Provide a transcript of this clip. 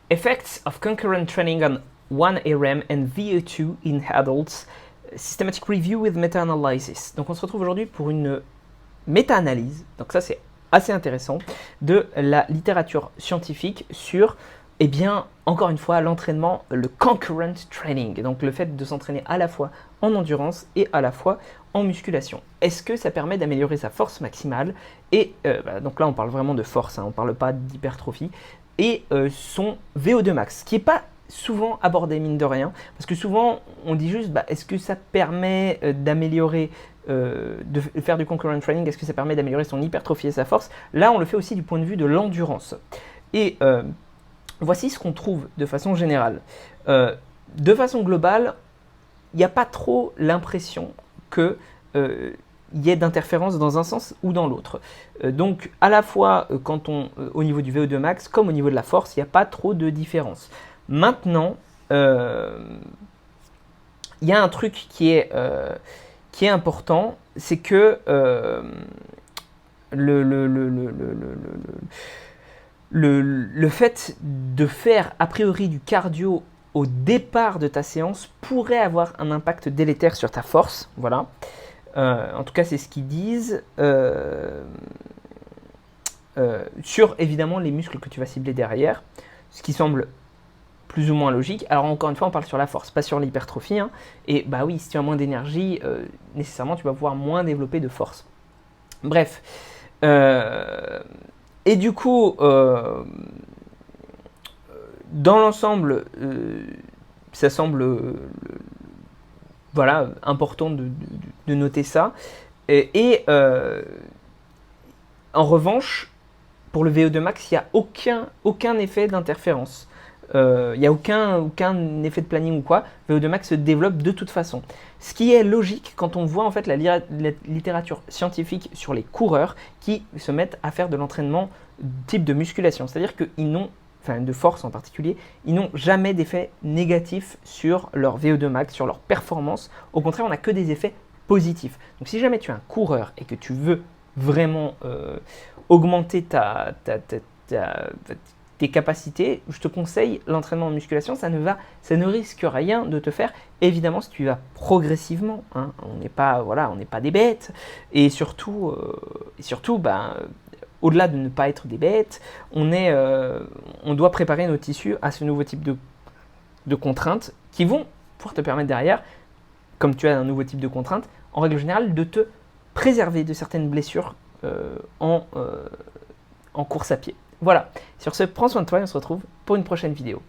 Effects of concurrent training on 1RM and VO2 in adults, systematic review with meta-analysis. Donc on se retrouve aujourd'hui pour une méta-analyse, donc ça c'est assez intéressant, de la littérature scientifique sur, eh bien, encore une fois, l'entraînement, le concurrent training, donc le fait de s'entraîner à la fois en endurance et à la fois en musculation. Est-ce que ça permet d'améliorer sa force maximale? Et donc là on parle vraiment de force, hein, on ne parle pas d'hypertrophie, et son VO2 max, qui n'est pas souvent abordé mine de rien, parce que souvent on dit juste est-ce que ça permet d'améliorer, de faire du concurrent training, est-ce que ça permet d'améliorer son hypertrophie et sa force? Là on le fait aussi du point de vue de l'endurance. Et voici ce qu'on trouve de façon générale. De façon globale, il n'y a pas trop l'impression que y ait d'interférence dans un sens ou dans l'autre. Donc à la fois au niveau du VO2 max comme au niveau de la force, il n'y a pas trop de différence. Maintenant, il y a un truc qui est important, c'est que le fait de faire a priori du cardio au départ de ta séance pourrait avoir un impact délétère sur ta force, voilà. En tout cas, c'est ce qu'ils disent sur évidemment les muscles que tu vas cibler derrière, ce qui semble plus ou moins logique. Alors encore une fois, on parle sur la force, pas sur l'hypertrophie. Hein. Et bah oui, si tu as moins d'énergie, nécessairement tu vas pouvoir moins développer de force. Bref. Et du coup, dans l'ensemble, ça semble voilà, important de noter ça. Et en revanche, pour le VO2 max, il n'y a aucun effet d'interférence. Il n'y a aucun effet de planning ou quoi. VO2 max se développe de toute façon. Ce qui est logique quand on voit en fait la littérature scientifique sur les coureurs qui se mettent à faire de l'entraînement type de musculation. C'est-à-dire qu'ils n'ont, enfin de force en particulier, ils n'ont jamais d'effet négatif sur leur VO2 max, sur leur performance. Au contraire, on n'a que des effets positifs. Donc si jamais tu es un coureur et que tu veux vraiment augmenter tes capacités, je te conseille l'entraînement en musculation. Ça ne risque rien de te faire. Évidemment, si tu vas progressivement, hein, on n'est pas des bêtes. Et surtout, au-delà de ne pas être des bêtes, on doit préparer nos tissus à ce nouveau type de contraintes qui vont pouvoir te permettre derrière, comme tu as un nouveau type de contraintes, en règle générale, de te préserver de certaines blessures en course à pied. Voilà, sur ce, prends soin de toi et on se retrouve pour une prochaine vidéo.